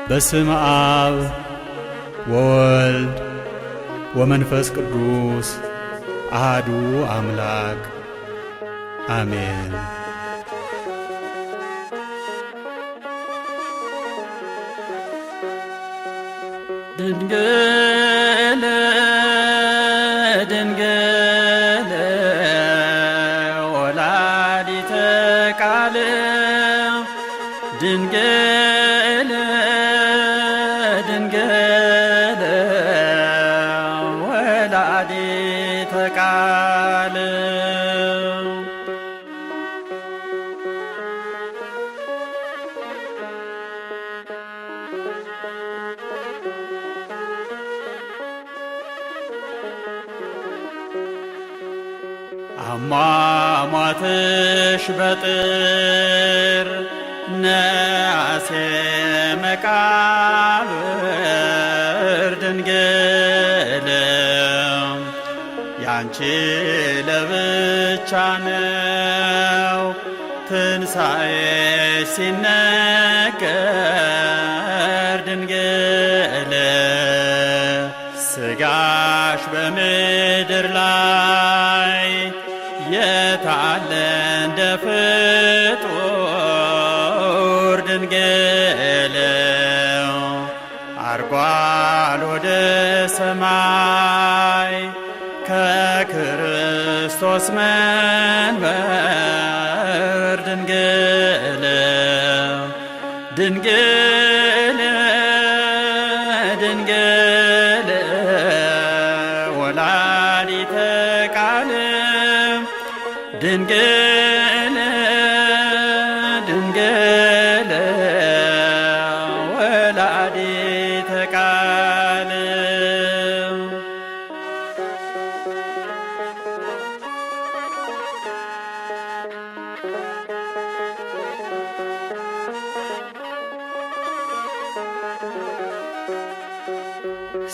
በስመ አብ ወወልድ ወመንፈስ ቅዱስ አሐዱ አምላክ አሜን። ድንግል ድንግል ወላዲተ ቃል ድንግል ድንግል ወላዲተ ቃል አሟሟትሽ በጥር ነሐሴ መቃብር ድንግል ያንቺ ለብቻ ነው ትንሣኤሽ ሲነገር ድንግል ሥጋሽ በምድር ላይ የታለ እንደ ፍጡር ድንግል አርጓል ወደ ሰማይ ከክርስቶስ መንበር ድንግል ድንግል ድንግል ወላዲተ ቃል ድንግል ድንግል ወላዲተ ቃል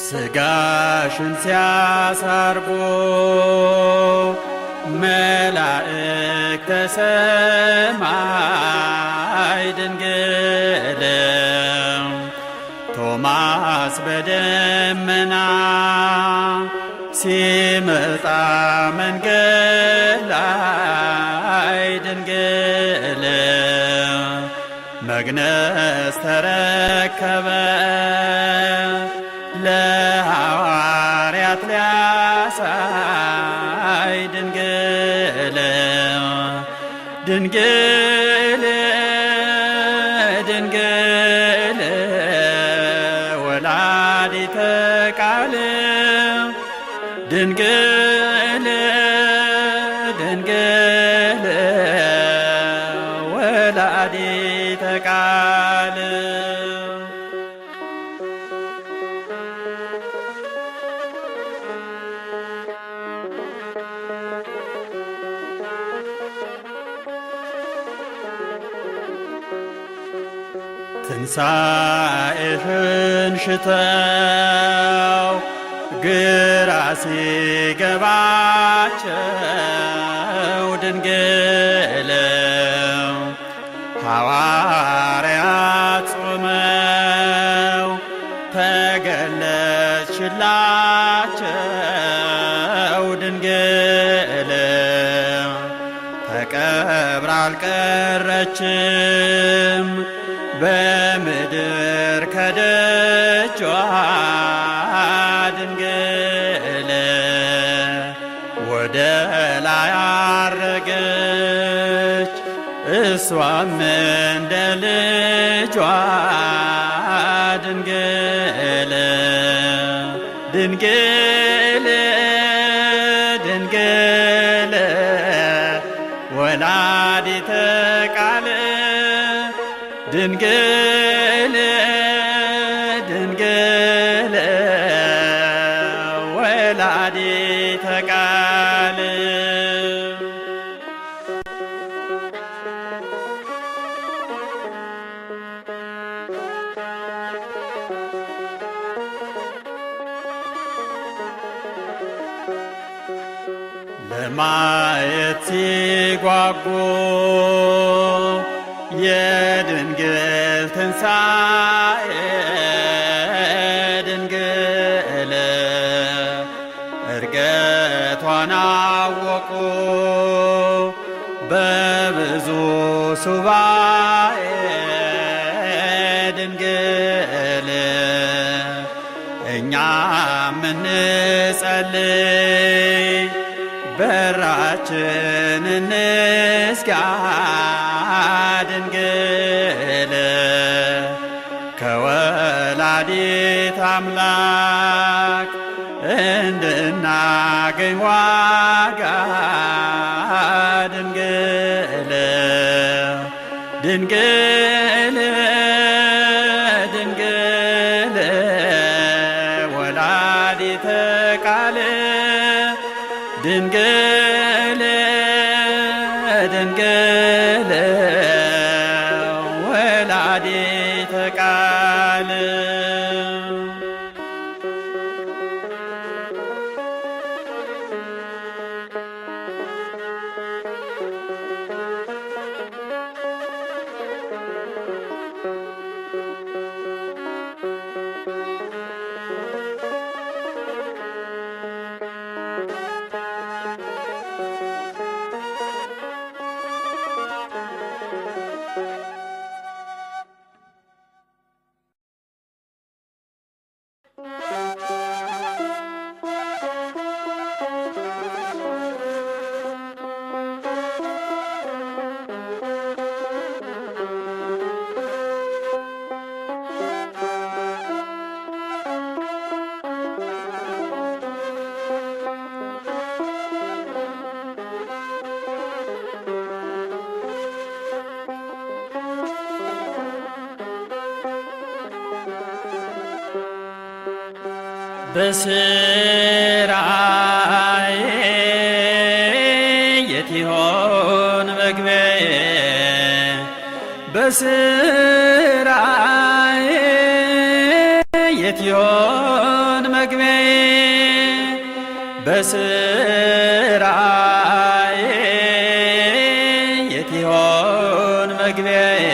ሥጋሽን ሲያሳርጎ መላእክተ ሰማይ ድንግል ቶማስ በደመና ሲመጣ መንገድ ላይ ድንግል መግነዝ ተረከበ ለሐዋርያት ሊያሳይ ድንግል ድንግል ድንግል ወላዲተ ቃል ድንግል ድንግል ወላዲተ ቃል ትንሣኤሽን ሽተው ግራ ሲገባቸው ድንግል ሐዋርያት ጾመው ተገለጽሽላቸው ድንግል ተቀብራ አልቀረችም በምድር ከደጇ ድንግል ወደ ላይ አረገች እሷም እንደ ልጇ ድንግል ድንግል ድንግል ወላዲተ ቃል ድንግል ድንግል ወላዲተ ቃል ለማየት ሲጓጉ የድንግል ትንሣኤ ሲጓወቁ በብዙ ሱባኤ ድንግል እኛ ምንጸልይ በራችን እንዝጋ ድንግል ከወላዲት አምላክ እንድናገኝ ዋጋ ድንግል ድንግል ድንግል ወላዲተ ቃል ድንግል ድንግል ወላዲተ ቃል በስራዬ የት ይሆን መግቢያዬ በስራዬ የት ይሆን መግቢያዬ በስራዬ የት ይሆን መግቢያዬ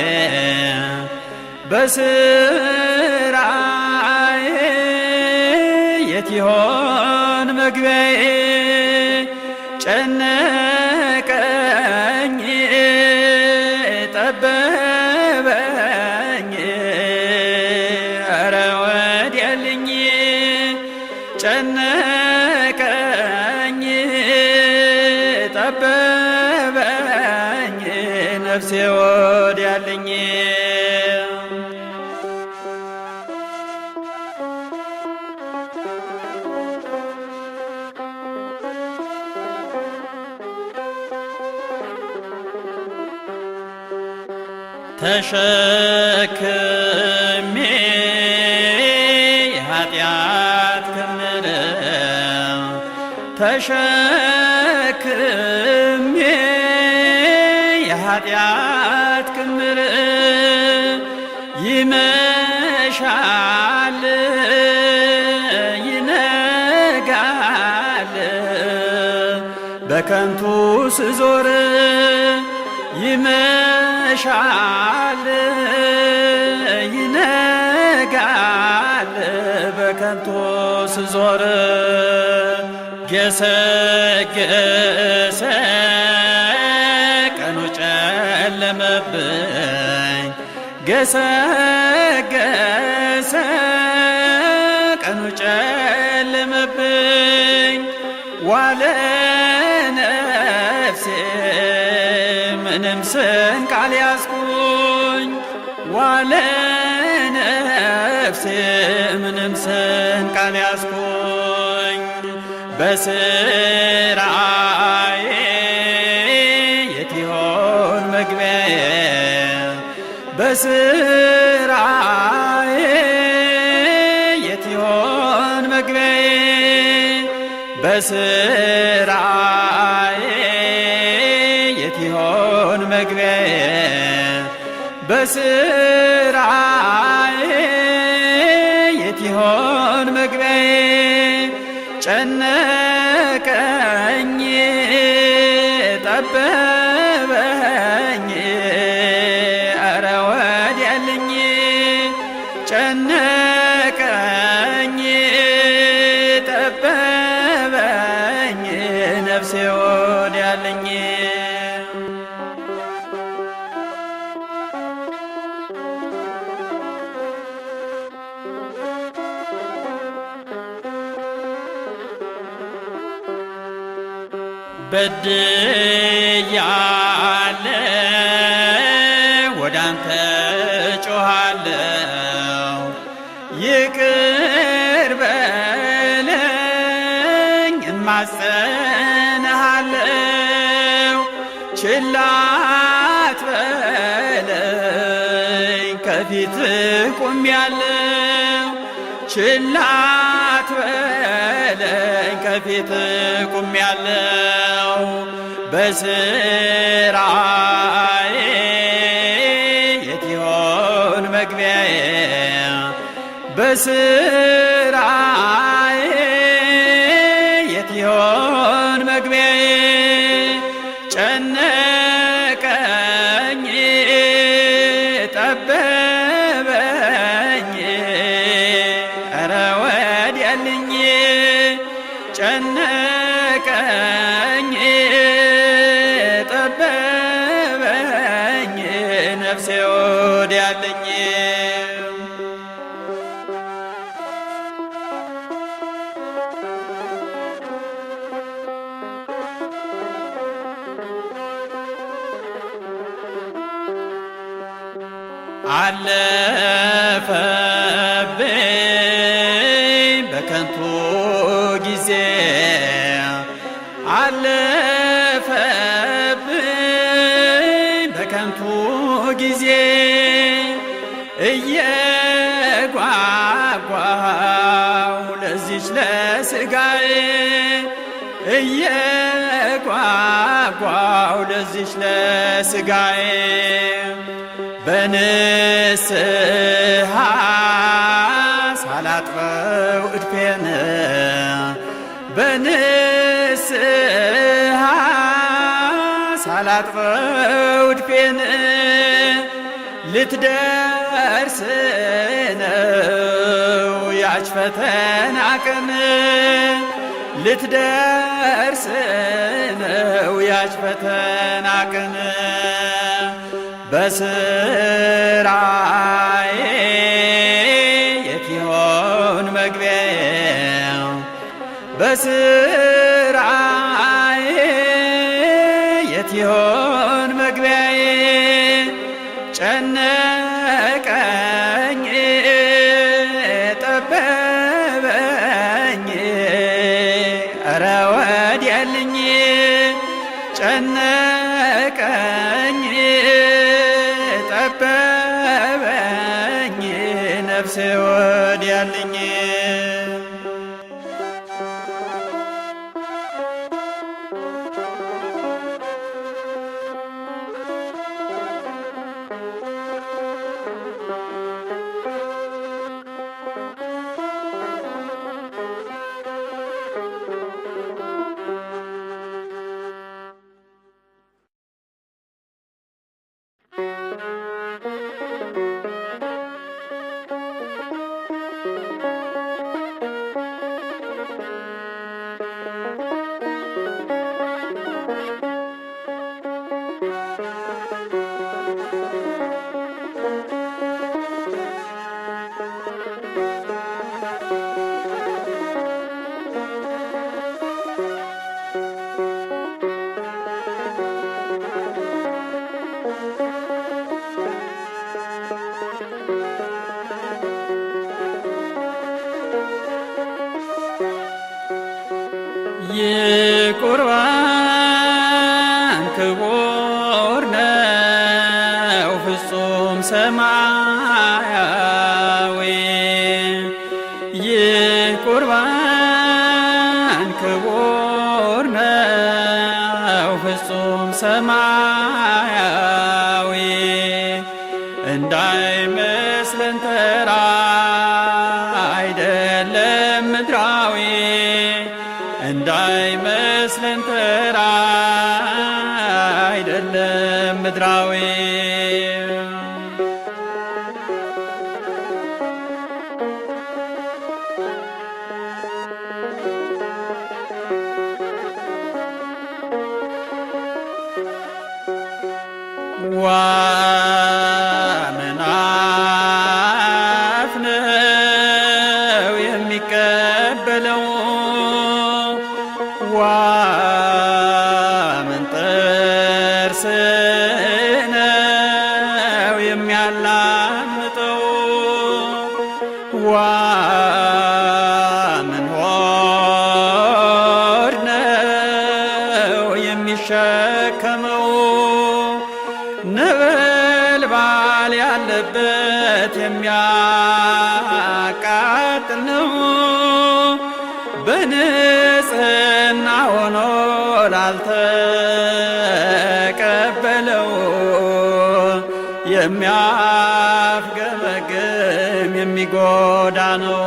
በስራዬ የት ይሆን መግቢያዬ ጨነቀኝ ጠበበኝ ኧረ ወዲያልኝ ጨነቀኝ ጠበበኝ ነፍሴ ወዲያልኝ ተሸክሜ የኃጢአት ክምር ተሸክሜ የኃጢአት ክምር ይመሻል ይነጋል በከንቱ ስዞር ይመሻል ይነጋል በከንቱ ስዞር ገሰገሰ ቀኑ ጨለመብኝ ገሰገሰ ቀኑ ጨለመብኝ ዋለ ነፍሴ ምንም ስንቅ አልያዝኩኝ ዋለ ነፍሴ ምንም ስንቅ አልያዝኩኝ በስራዬ የት ይሆን መግቢያዬ በስራዬ የት ይሆን መግቢያዬ በስራዬ የት ይሆን መግቢያዬ በስራዬ የት ይሆን መግቢያዬ ጨነቀኝ ጠበበኝ ኧረ ወዲያልኝ ጨነቀኝ ጠበበኝ ነፍሴ ወዲያለኝ በድያለሁ ወዳንተ ጮኻለሁ ይቅር በለኝ እማጸንሃለሁ ችላ አትበለኝ ከፊትህ ቆሜያለሁ ችላ አትበለኝ ከፊትህ ቆሜያለሁ በስራዬ የት ይሆን መግቢያዬ በስራዬ የት ይሆን መግቢያዬ ጨነቀኝ ጠበበኝ ኧረ ወዲያልኝ ጨነቀኝ ጠበበኝ ነፍሴ ወዲያለኝ አለፈብኝ በከንቱ ጊዜ አለፈብኝ በከንቱ ጊዜ እየጓጓው ለዚች ለሥጋዬ እየጓጓው ለዚች ለሥጋዬ በንስሐ ሳላጥበው እድፌን በንስሐ ሳላጥበው እድፌን ልትደርስ ነው ያች ፈተና ቀን ልትደርስ ነው ያች ፈተና ቀን በስራዬ የት ይሆን መግቢያዬ በስራዬ የት ይሆን መግቢያዬ ጨነቀኝ ጠበበኝ ኧረ ወዲያልኝ ጨነቀኝ ጠበበኝ ነፍሴ ወዲያልኝ የቁርባን ክቡር ነው ፍጹም ሰማያዊ የቁርባን ክቡር ነው ፍጹም ሰማያዊ እንዳይመስለን ተራ አይደለም ምድራዊ እንዳይመስለን ተራ አይደለም ምድራዊ ወአእላፍ ነው የሚቀበለው ወመንጥርስ ነው የሚያላምጠው ወመንሆድ ነው የሚሸከመው ነበልባል ያለበት የሚያቃጥል ነው በንጽሕና ሆኖ ላልተቀበለው የሚያፍገመግም የሚጎዳ ነው።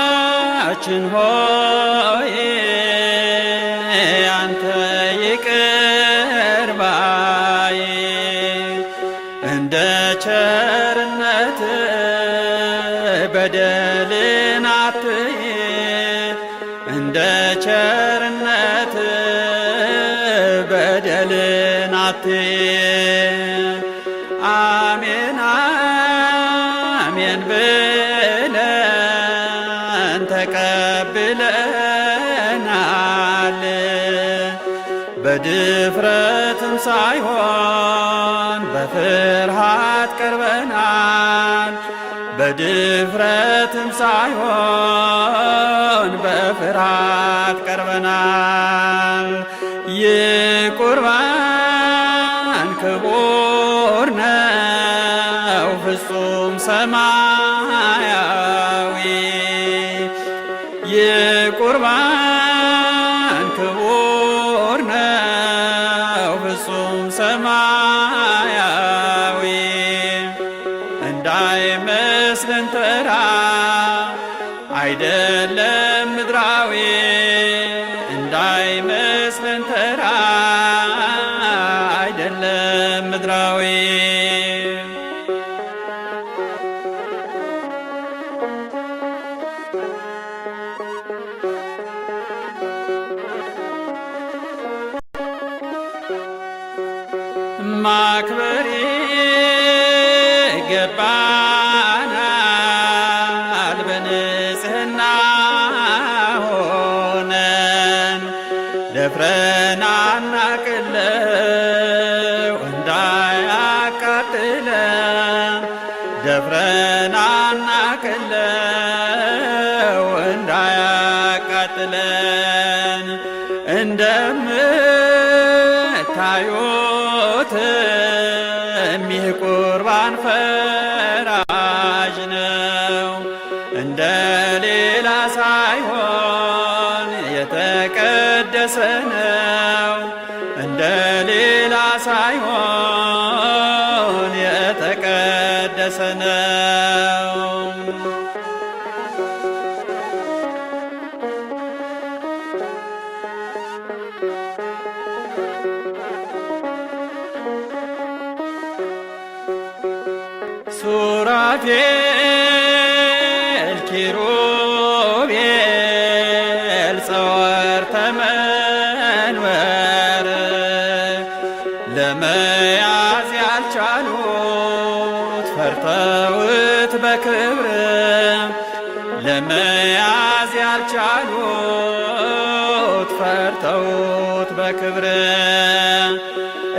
አምላካችን ሆይ አንተ ይቅር ባይ እንደ ቸርነት በደልን አትይ እንደ ቸርነት በደልን አትይ አሜን አሜን ብለን ተቀብለናል በድፍረትም ሳይሆን በፍርሃት ቀርበናል በድፍረትም ሳይሆን በፍርሃት ቀርበናል ይህ ቁርባን ክቡር ነው ፍጹም ሰማያዊ ይህ ቁርባን ክቡር ነው ፍጹም ሰማያዊ እንዳይመስለን ተራ አይደለም ምድራዊ እንዳይመስለን ተራ አይደለም ምድራዊ ማክበር ይገባናል በንጽሕና ሆነን ደፍረን አናቅለው እንዳያቃጥለን ደፍረን አናቅለው እንዳያቃጥለን እንደምታዩት ይህ ቁርባን ፈራጅ ነው እንደ ሌላ ሳይሆን የተቀደሰ ነው እንደ ሌላ ሳይሆን የተቀደሰ ነው። ሱራፌል ኪሩቤል ጸወርተ መንበር ለመያዝ ያልቻሉት ፈርተውት በክብር ለመያዝ ያልቻሉት ፈርተውት በክብር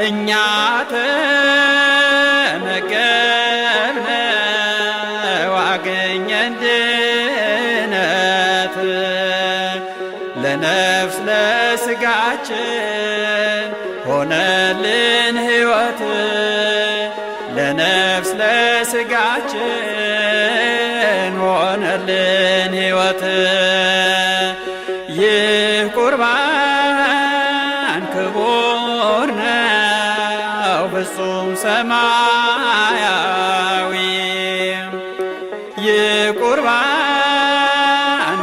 እኛ ተመገብነ አገኘን ድነት ለነፍስ ለስጋችን ሆነልን ሕይወት ለነፍስ ለስጋችን ሆነልን ሕይወት ይህ ቁርባን ክቡር ነው ፍጹም ሰማያዊ ይህ ቁርባን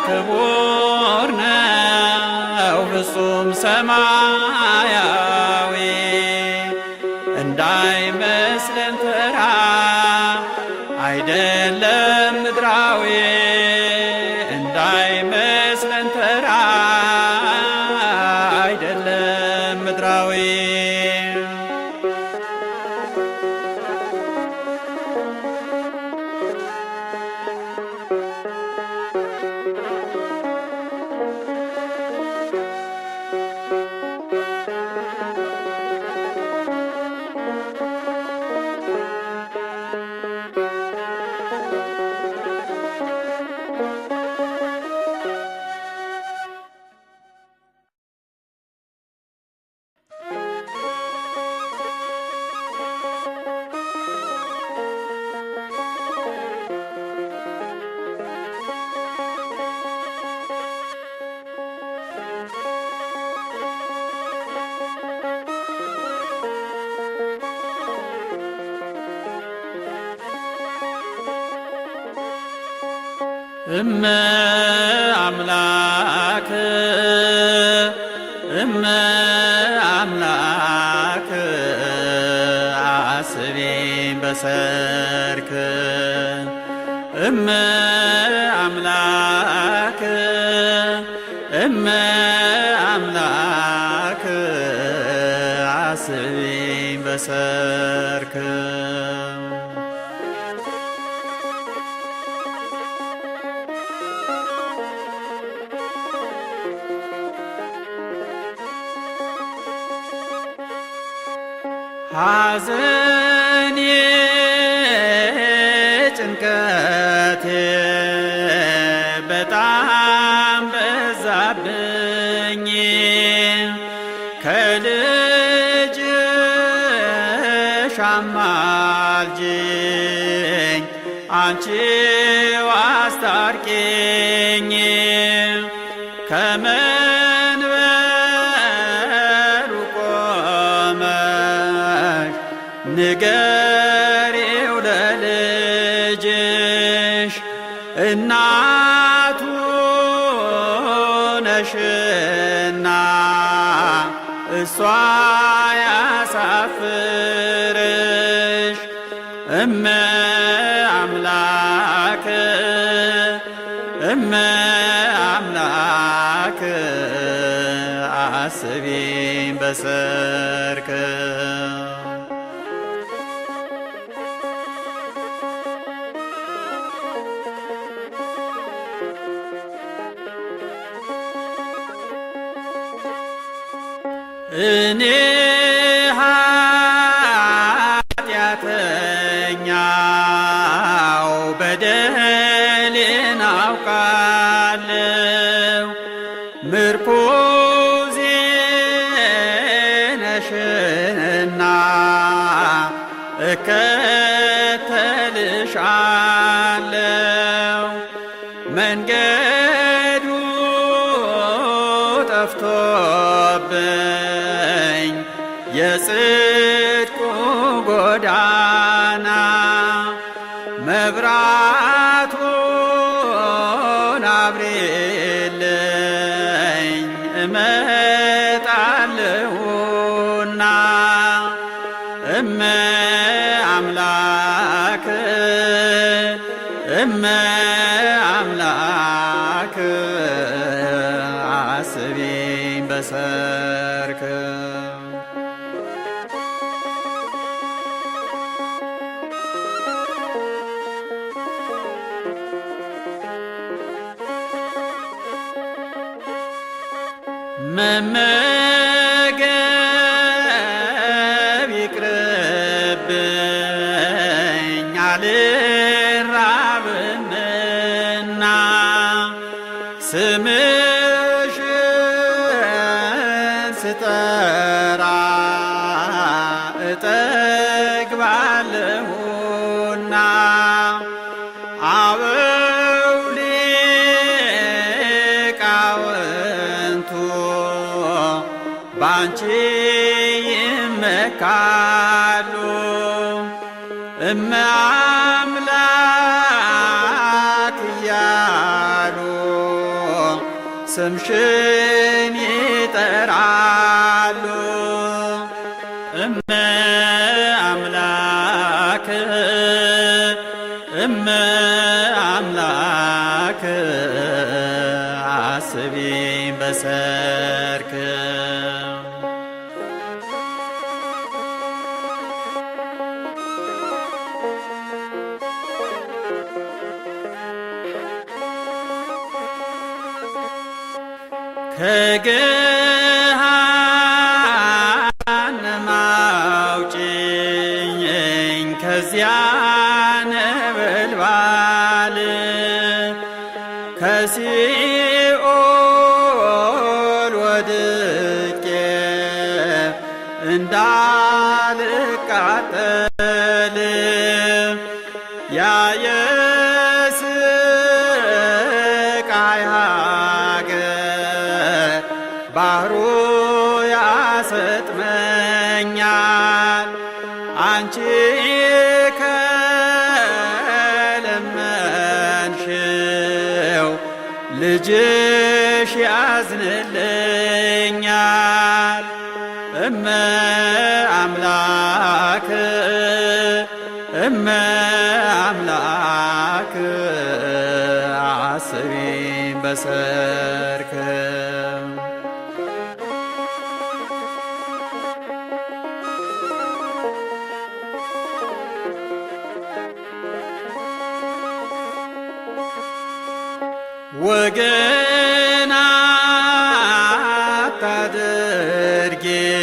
ክቡር ነው ፍጹም ሰማያዊ እንዳይመስለን ተራ አይደለም ምድራዊ እንዳይመስለን ተራ አይደለም ምድራዊ እመ አምላክ እመ አምላክ አስቤን በሰርክ እመ አምላክ እመ አምላክ አስቤን በሰርክ ሐዘኔ ጭንቀቴ በጣም በዛብኝ ከልጅሽ አማልጅኝ አንቺው አስታርቂኝ ንገሪው ለልጅሽ እናቱ ነሽና እሷ ያሳፍርሽ እመ አምላክ እመ አምላክ አስቢን በሰርክ እኔ ኃጢአተኛው በደሌን አውቃለሁ ምርኩዜ ነሽና እከተልሻለሁ መንገዱ ጠፍቶብኝ የጽድቁ ጎዳና መብራቱን አብሪልኝ እመጣለሁና እመ አምላክ እመ አምላክ አስቢን በሰርክ መመገብ ይቅርብኝ አልራብምና ስምሽን ስጠራ እጠግባለሁና አበው ሊቃውንቱ ባንቺ ይመካሉ እመ አምላክ እያሉ ስምሽን ይጠራሉ እመ ከገሃነም አውጪኝ ከዚያ ነበልባል ከሲኦል ወድቄ እንዳልቃጠል ያ የስቃይ ሀገር ባህሩ ያሰጥመኛል አንቺ ከለመንሽው ልጅሽ ያዝንልኛል እመ አምላክ እመ አምላክ አስቢኝ በሰርክ ወገን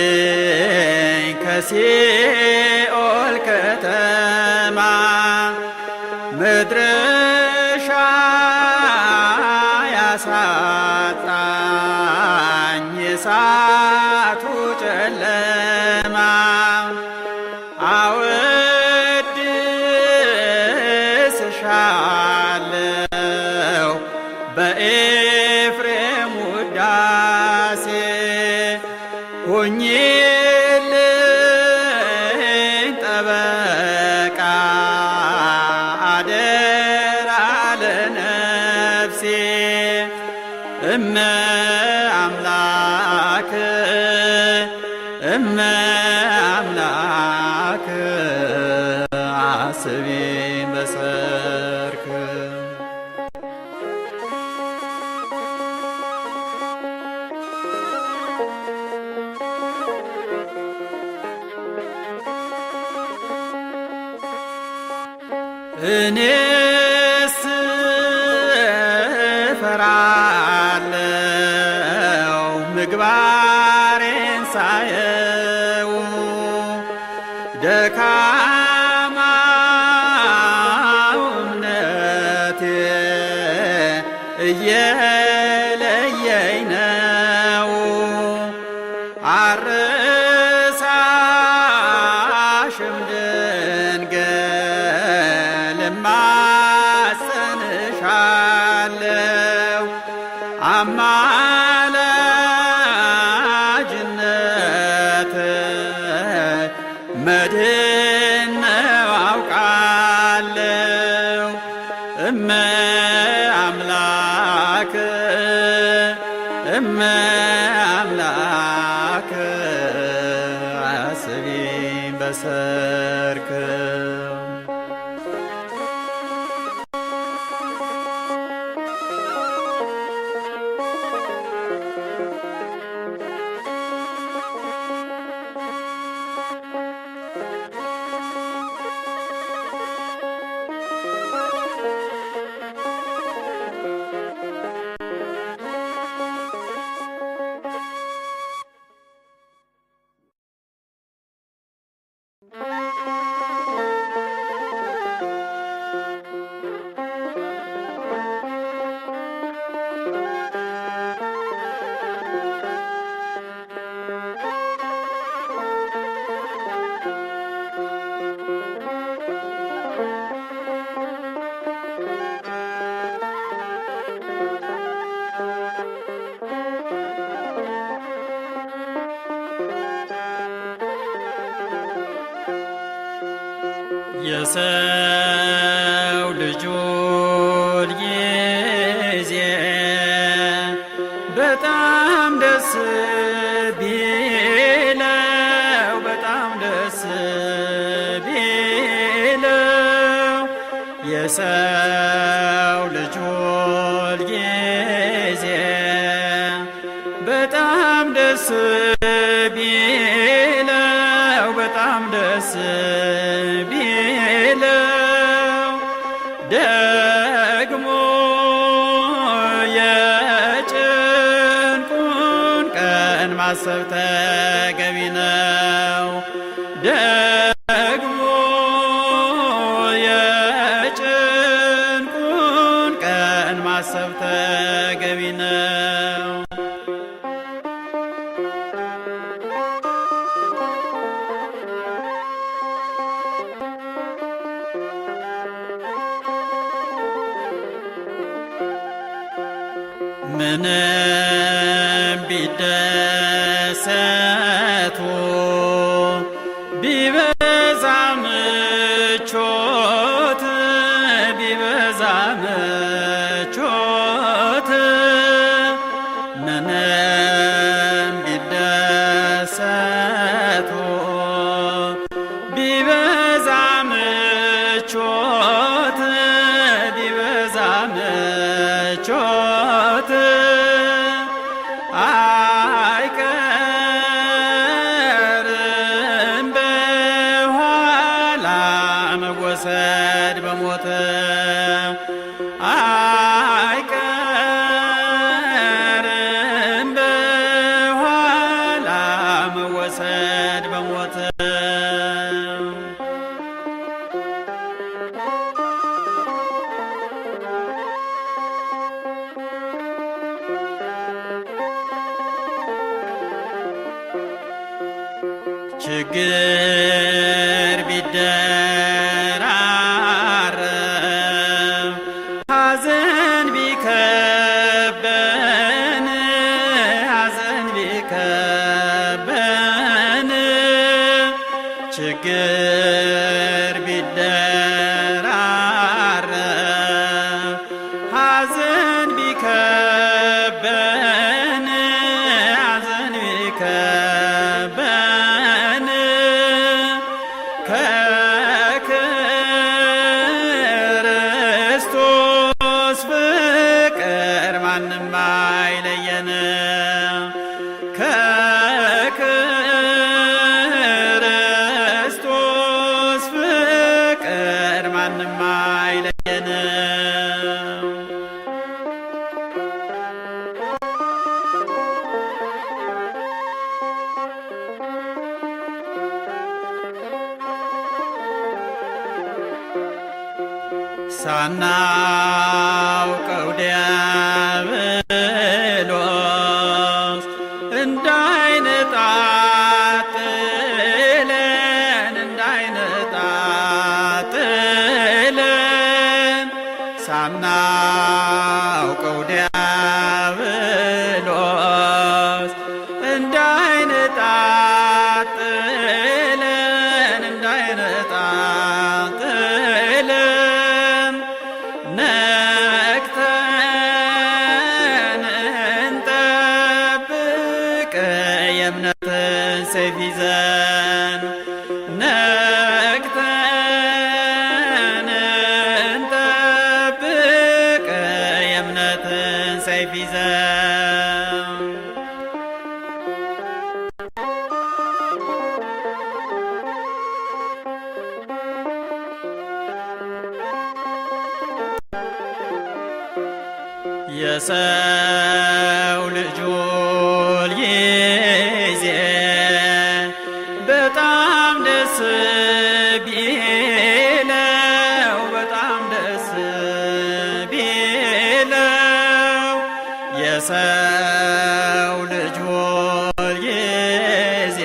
አታድርጊኝ ከሲኦል ከተማ መድረሻ ያሳጣኝ የእሳቱ ጨለማ አወድስሻለሁ በኤፍሬም ውዳሴ ሁኚልኝ ጠበቃ አደራ ለነፍሴ እመ አምላክ እመ አምላክ አስቢኝ በሰርክ እኔስ እፈራለሁ ምግባሬን ሳየው ደካማው እምነቴ እየለየኝ ነው አልረሳሽም ድንግል እማጸንሻለሁ አማላጅነት መድን ነው አውቃለሁ እመ አምላክ እመ አምላክ አስቢኝ በሰርክ የሰው ልጆች ጊዜ በጣም ደስ ቢለው በጣም ደስ ቢለው የሰው ልጆች ጊዜ በጣም ደስ ቢለው በጣም ደስ ቢለው ደግሞ የጭንቁ ማሰብ ተገቢ ነው። ደግሞ የጭንቁን ቀን ማሰብ ተገቢ ነው። ምንም ቢደሰቱ ቢበዛ ምቾት ቢበዛ ምቾት ምንም ቢደሰቱ ቢበዛ ምቾት ቢበዛ ምቾት አይቀርም በኋላ መወሰድ በሞት አይቀርም በኋላ መወሰድ በሞት ችግር ቢደራረብ ሐዘን ቢከበን ሐዘን ቢከበን ችግር ቢደራረብ ሐዘን ቢከበን ሐዘን ቢከበን ከክርስቶስ ፍቅር ማንም አይለየን። ከክርስቶስ ፍቅር ማንም አይለየን። ሳናውቀው ዲያብሎስ እንዳይነጣጥለን ሳናውቀው ዲያብሎስ እንዳይነጣጥለን ነቅተን እንጠብቅ የእምነትን ሰይፍ ይዘን ነቅተን እንጠብቅ የእምነትን ሰይፍ ይዘን የሰው ልጅ ሁልጊዜ በጣም ደስ ቢለው በጣም ደስ ቢለው የሰው ልጅ ሁልጊዜ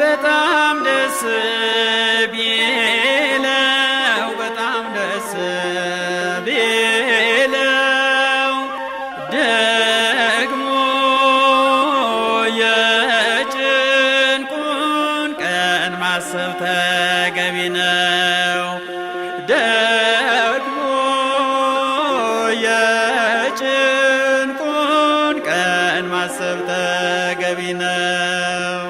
በጣም ደስ ቢለው በጣም ደስ ቢለው ደግሞ የጭንቁን ቀን ማሰብ ተገቢ ነው። ደግሞ የጭንቁን ቀን ማሰብ ተገቢ ነው።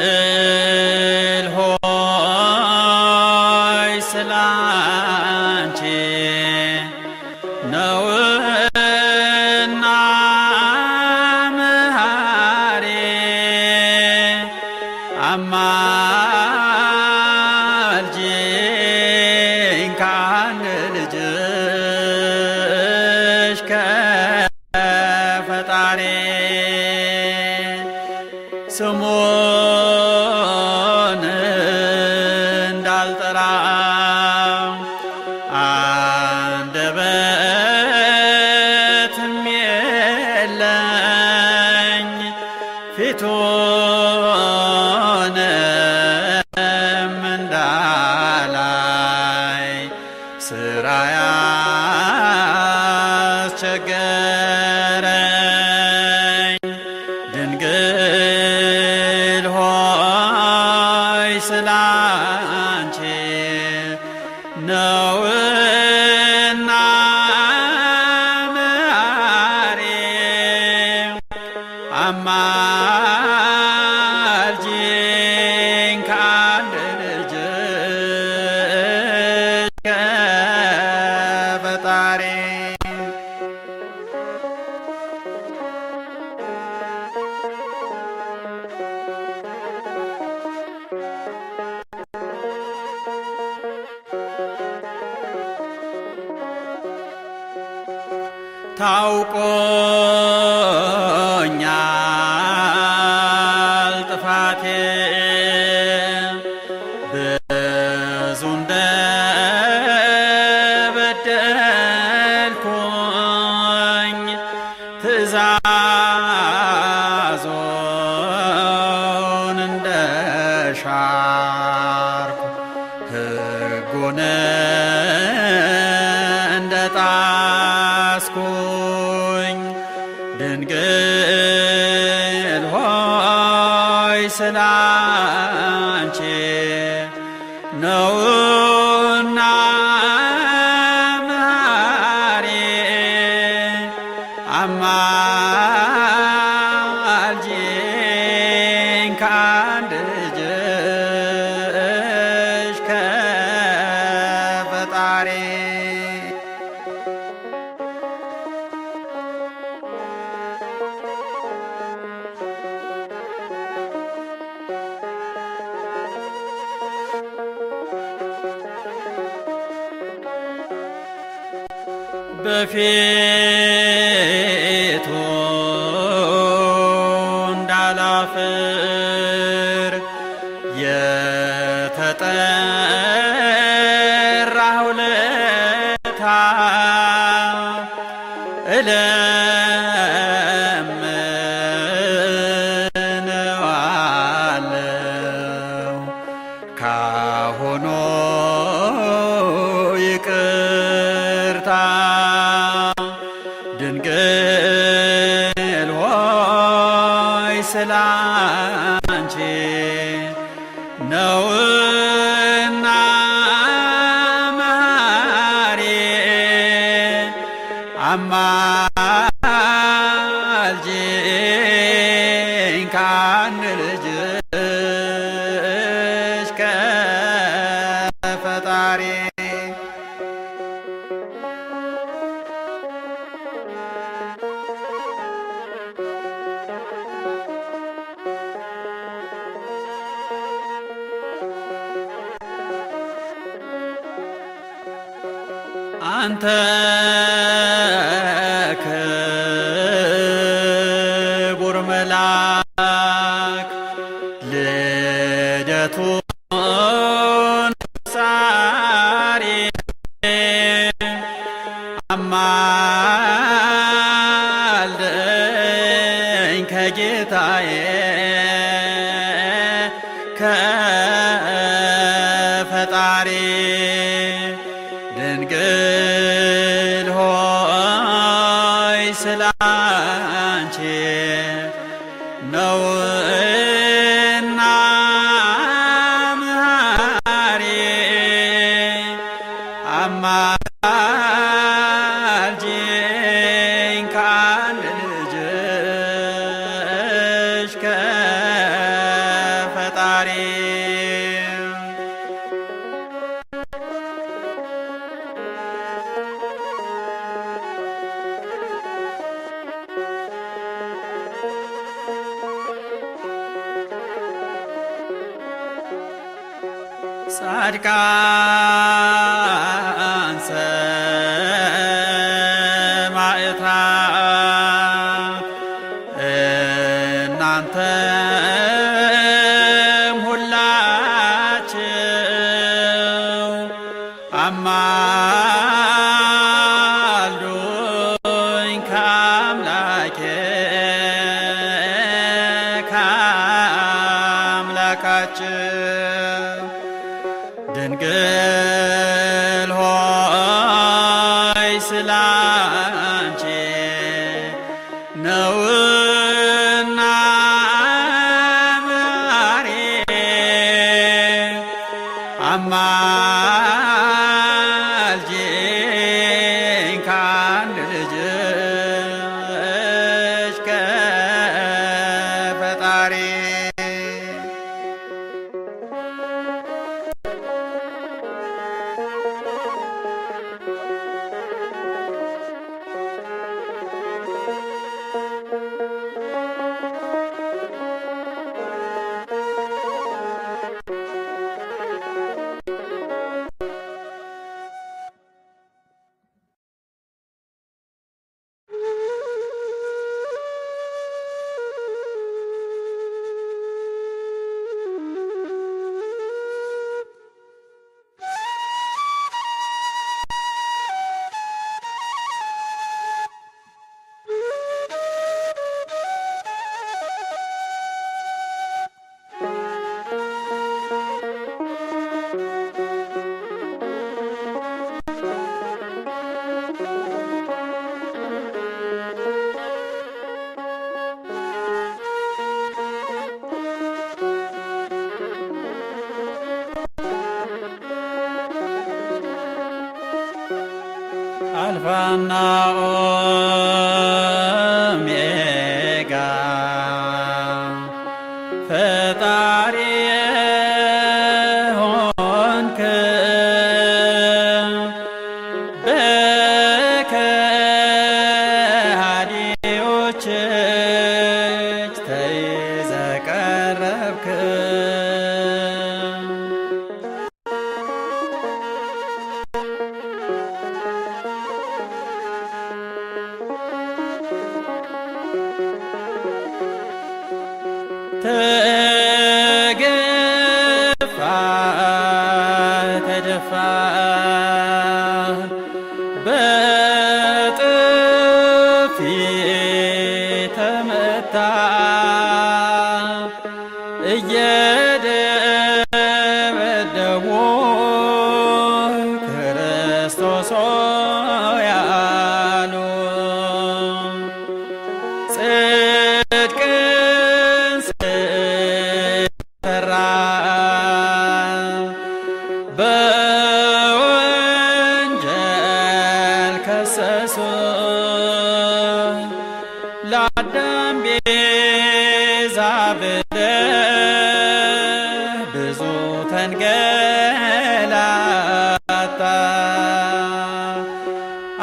ድንግል ሆይ ስላንቺ ነውና መሐሬ አማልጂኝ ከአንድ ልጅሽ ከፈጣሪ ስሙን እንዳልጠራ አንደበትም የለኝ ፊቱንም እንዳላይ ስራ ያስቸገረኝ ድንግል ሆይ ስላንቺ ነውና መሐሬ አማልጂኝ ከአንድ ልጅሽ ከፈጣሪ ታውቆኛል ጥፋቴ ብዙ እንደበደልኩኝ ትእዛዞን እንደሻርኩ ሕጉን እንደጣስኩኝ ድንግል ሆይ ስላንቺ ነውና መሐሬ አማልጂኝ ከአንድ ልጅሽ ከፈጣሪ በፊቱ እንዳላፍር የተጠራሁ ለታ እለምነዋለሁ ካሁኑ ይቅርታ ድንግል ሆይ ስላንቺ ነውና መሐሬ አማልጂኝ ከአንድ ልጅሽ ከፈጣሪ አንተ ክቡር መልአክ ልደቱን ሳሪ አማልደኝ ከጌታዬ ከፈጣሪ ድንግል ሆይ ስላንቺ ነውና መሐሪ አማልጅኝ ከአንድ ልጅሽ ከፈጣሪ ጻድቃን ሰማዕታት እናንተም ሁላችሁ አማልዱኝ ከአምላኬ ከአምላካችሁ ድንግል ሆይ ስላንቺ ነውና መሐሪ አማልጅኝ ከአንድ ልጅሽ ከፈጣሪ አልፋና ኦሜጋ ፈጣሪ ሆንክ በከሃዲዎች እጅ ተይዘህ ቀረብክ ተገፋ ተደፋ በጥፊ ተመታ እየደበደቡ ክርስቶስ ሆይ ያሉ በወንጀል ከሰሱ ለአዳም ቤዛ ብለህ ብዙ ተንገላታ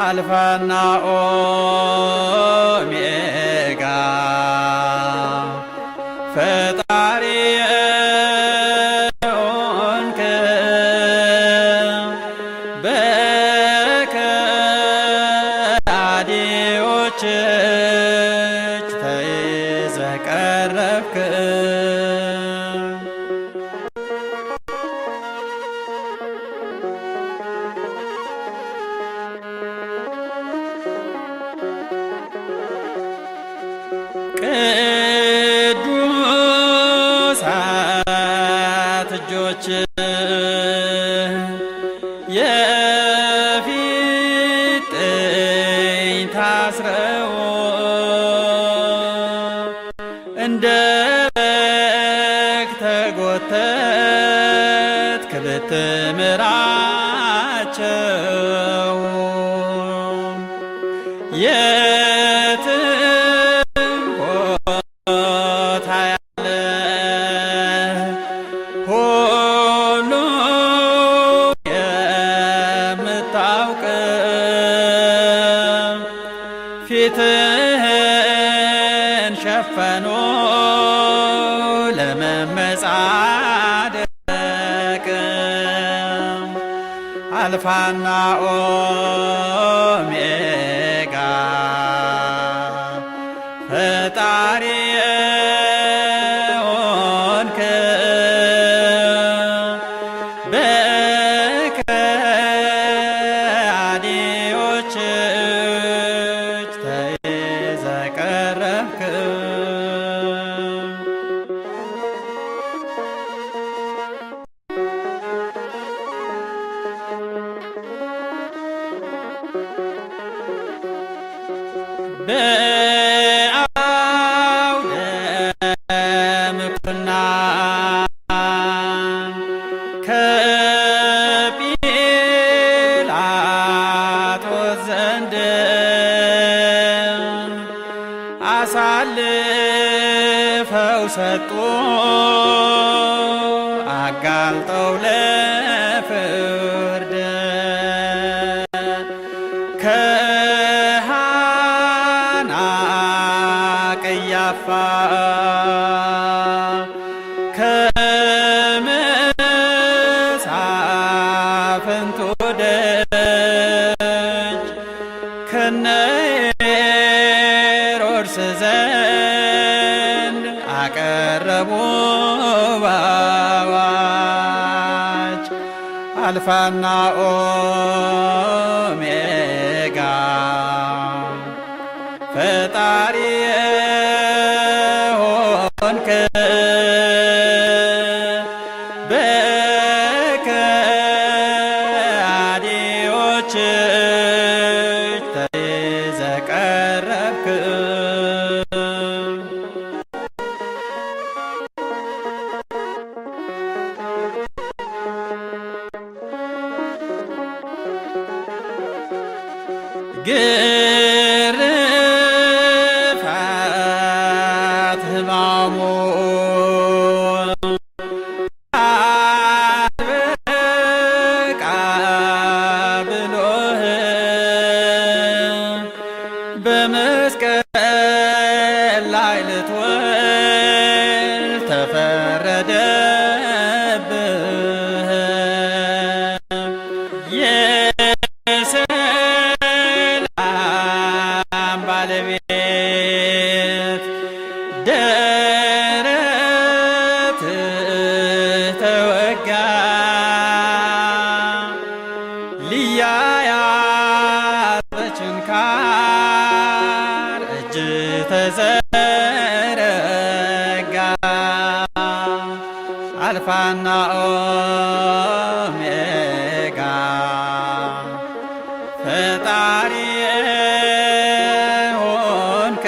አልፋና ኦሜጋ ፈጣሪ ሆንክ በከሃዲዎች እጅ ተይዘህ ቀረብክ ቅዱሳት እጆች የፊጥኝ ታስረው እንደ በግ ተጎተትክ ልትምራቸው የትም ቦታ ያለ ሁሉ የምታውቅ ፊትህን ሸፈኑ ለመመጻደቅ አልፋና ኦሜጋ ፈጣሪ ሆንክ በከሃዲዎች እጅ ተይዘህ ቀረብክ። በአውደ ምኩና ከጲላጦስ ዘንድ አሳልፈው ሰጡ አጋልጠው ለፍርድ ከሃና ቀያፋ ከመሳፍንቱ ደጅ ከነ ሄሮድስ ዘንድ አቀረቡ በአዋጅ አልፋና ኦሜጋ ፈጣሪ ሆንክ በከሃዲዎች እጅ ተይዘህ ቀረብክ። ግርፋት ሕማሙ አልበቃ ብሎህ በመስቀል ላይ ልትወል ተፈረደብህ። የሰላም ባለቤት ደረትህ ተወጋ ሊያያዝ በችንካር እጅ ተዘረጋ አልፋና ኦሜጋ ፈጣሪ ሆንክ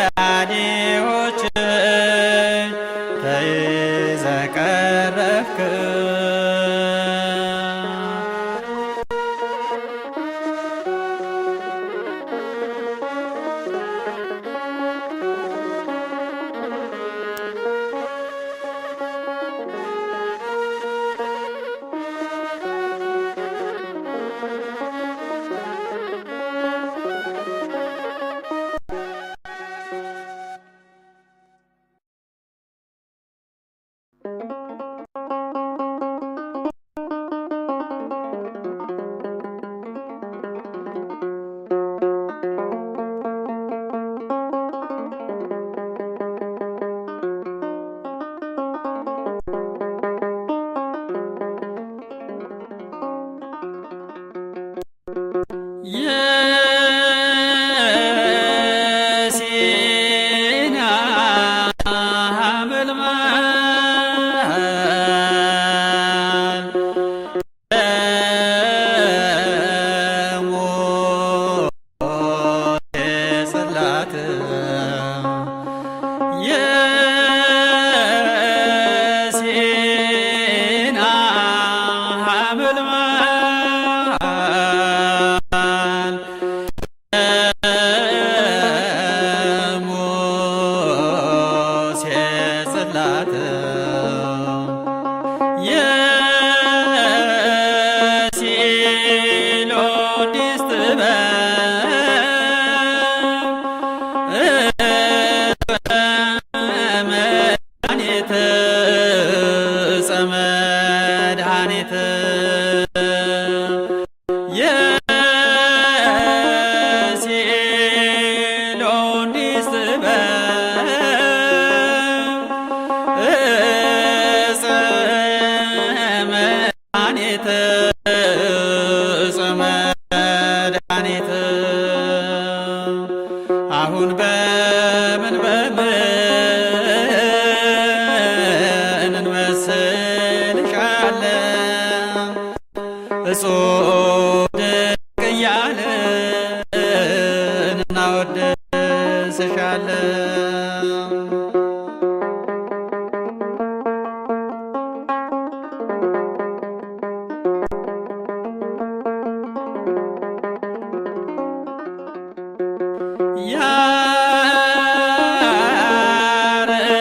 በከሃዲዎች እጅ ተይዘህ ቀረብክ። የሲና ሐመልማል በሞቴ ጽላት የሲና ሐመልማል በሙሴ ጽላት የሲኖዲስ መድኃኒት መድኃኒት የሲኖዲስ መድኃኒት መድኃኒት አሁን በምን እንመስልሻለን እጹብ ድንቅ እያልን እናወድስሻለን።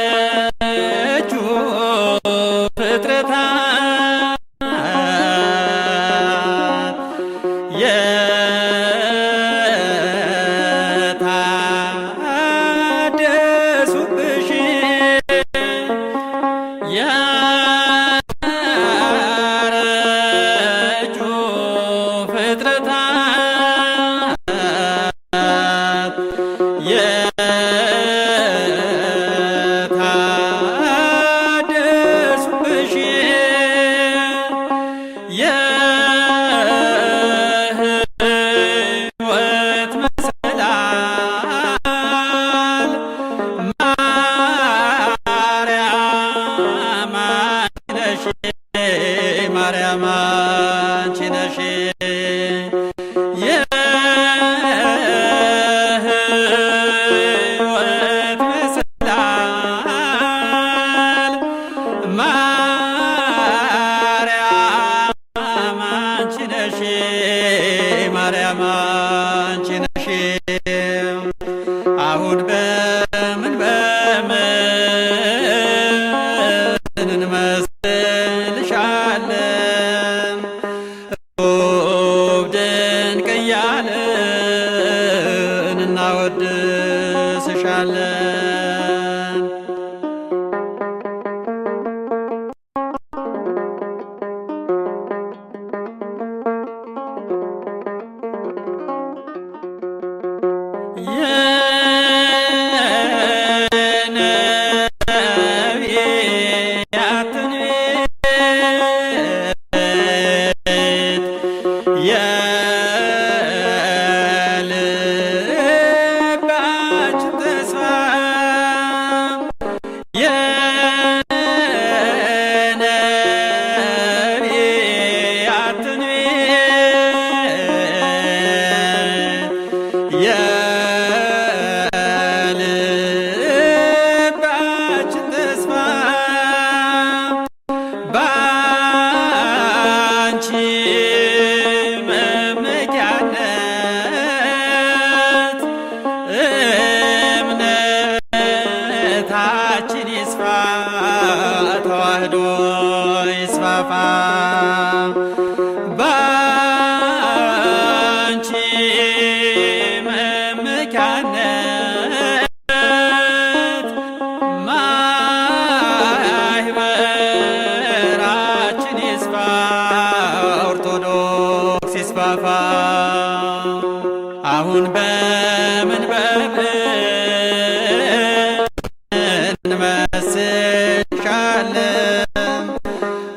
ያረጁ ፍጥረታት የታደሱብሽ ያረጁ ፍጥረታት የታደሱብሽ የሕይወት መሰላል ማርያም አንቺ ነሽ ማርያም አንቺ ነሽ የሕይወት መሰላል ማርያም አንቺ ነሽ ማርያም አንቺ ነሽ አሁን በምን እንመስልሻለን እጹብ ድንቅ እያልን እናወድስሻለን። የነቢያትን ቤት የልባችን ተስፋ የነቢያትን ቤት የልባችን ተስፋ ባንቺ መመኪያነት እምነታችን ይስፋ ተዋህዶ ይስፋፋ ባንቺ መመኪያነት ማህበራችን ይስፋ ኦርቶዶክስ ይስፋፋ አሁን በምን እንመስልሻለን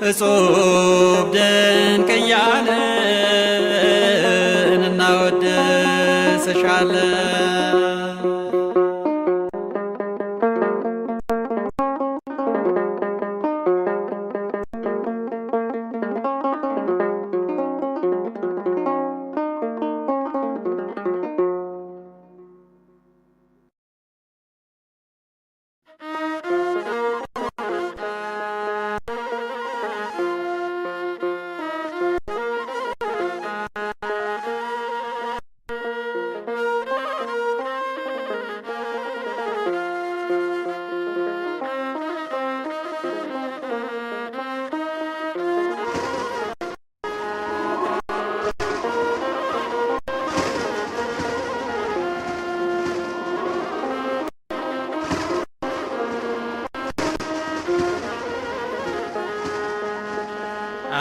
እጹብ ድንቅ እያልን እናወድ ተሻለ።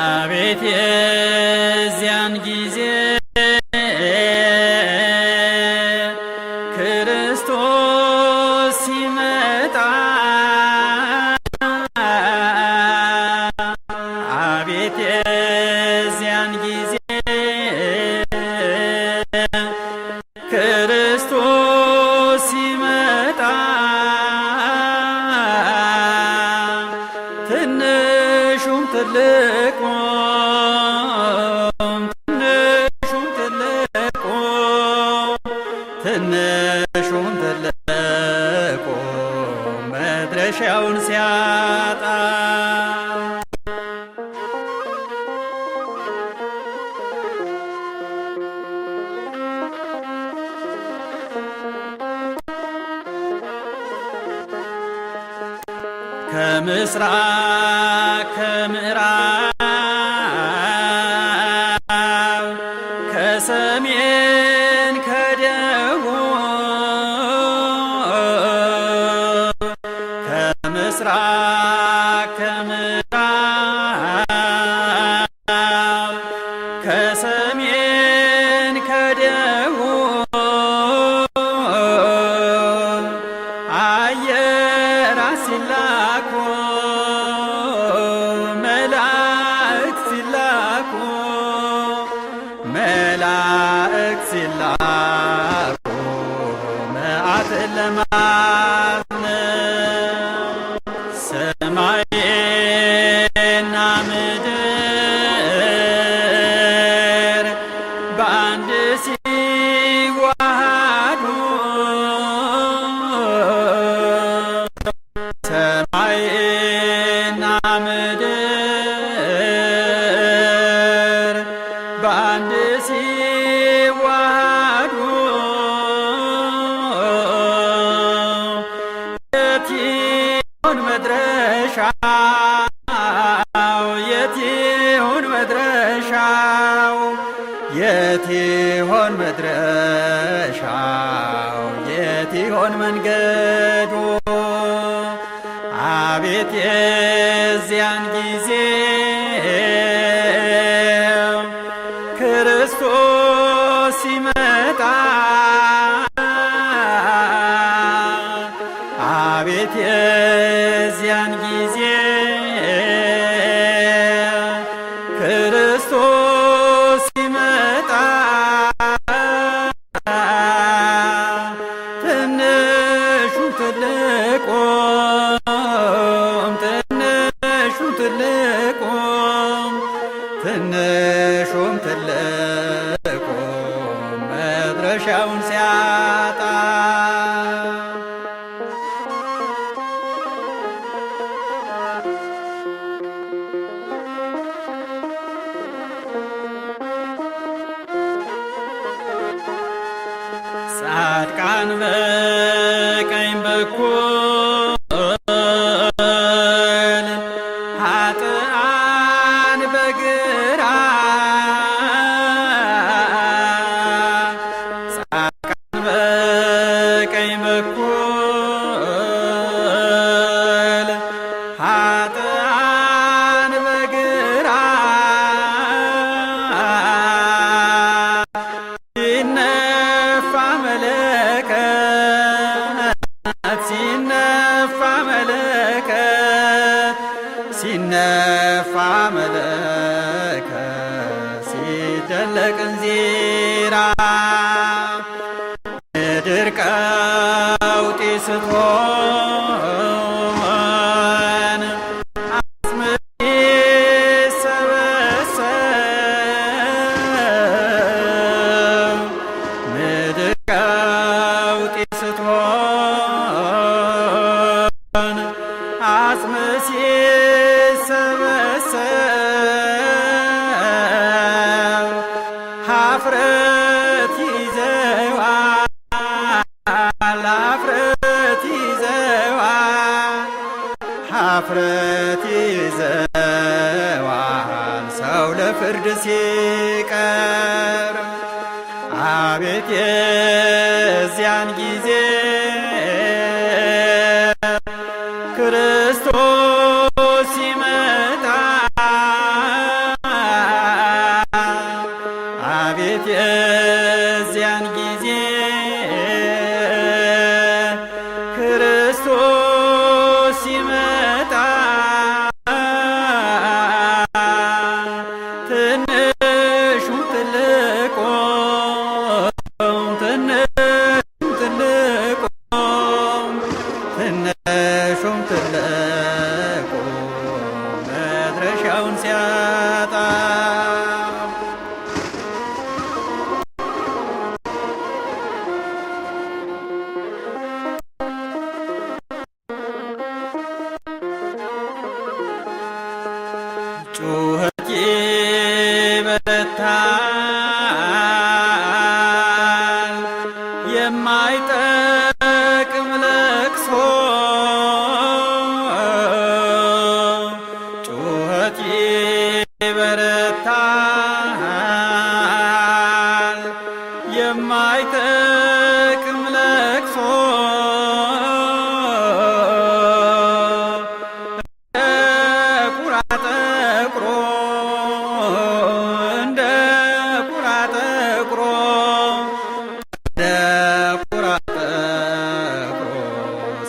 አቤት የዚያን ጊዜ ክርስቶስ ሲመጣ፣ አቤት የዚያን ጊዜ ክርስቶስ ሲመጣ ትንሹም ትልቁም ትንሹም ትልቁም ትንሹም ትልቁም መድረሻውን ሲያጣ ከምስራቅ ከምዕራብ ከሰሜን ከደቡብ ከምስራቅ ከምዕራብ ከሰሜን ከደቡብ አየራት ሲላኩ መላእክት ሲላኩ መላእክት ሲላኩ መዓትን ለማጽነው ሰማይና ምድር በአንድ ሲዋሃዱ ሰማይና ምድር በአንድ ሲዋሃዱ የት ይሆን መድረሻው? የት ይሆን መድረሻው? የት ይሆን መድረሻው? የት ይሆን መንገዱ? አቤት የዚያን ጊዜ ክርስቶስ ሲመጣ፣ አቤት የዚያን ጊዜ ክርስቶስ ሲመጣ ትንሹም ትልቁም ትንሹም ትልቁም ትንሹም ትልቁም መድረሻውን ሲያጣ ጻድቃን በቀኝ በኩል ኃጥአን በግራ ጻድቃን በቀኝ በኩል ኃጥአን በግራ ሲነፋ መለከት ሲነፋ መለከት ሲነፋ መለከት ሲደለቅ እንዚራ ቀውጢ ስትሆን አጽም ሲሰበሰብ ምድር ቀውጢ ስትሆን አጽም ሲሰበሰብ ኀፍረት ይዘዋል ኀፍረት ይዘዋል ኀፍረት ይዘዋል ሰው ለፍርድ ሲቀርብ አቤት የዚያን ጊዜ ክርስቶስ ሲመጣ አቤት የዚያን ጊዜ ክርስቶስ ሲመጣ ትንሹም ትልቁም ትንሹም ትልቁም ትንሹም ትልቁም መድረሻውን ሲያጣ ጩኸት ይበረታል የማይጠቅም ለቅሶ ጩኸት ይበረታል የማይጠቅም ለቅሶ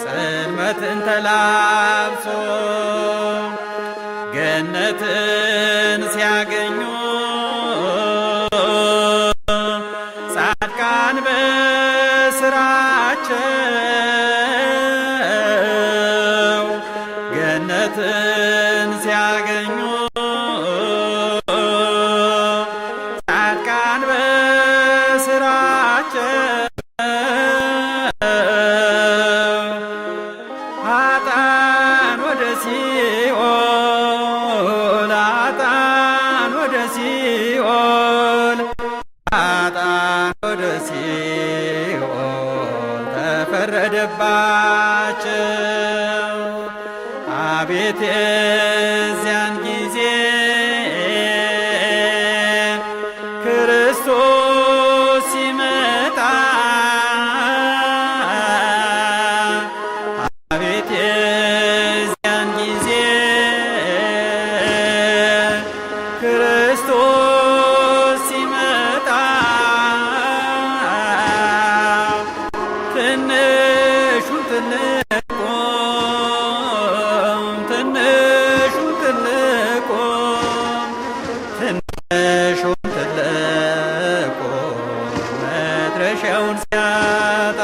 ጽልመትን ተላብሶ ገነትን ሲያገኙ ጻድቃን በስራቸው ገነትን ሲያገኙ ጻድቃን በስራቸው ኃጥአን ወደ ሲኦል ኃጥአን ወደ ሲኦል ኃጥአን ወደ ሲኦል ተፈረደባቸው አቤት የዚያን ጊዜ ክርስቶስ ሲመጣ አቤት የዚያን ጊዜ ክርስቶስ ሲመጣ ትንሹም ትልቁም ትንሹም ትልቁም ትንሹም ትልቁም መድረሻውን ሲያጣ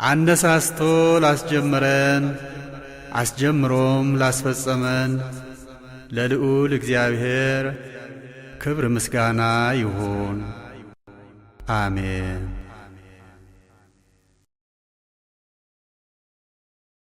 አነሳስቶ ላስጀመረን አስጀምሮም ላስፈጸመን ለልዑል እግዚአብሔር ክብር ምስጋና ይሁን፣ አሜን።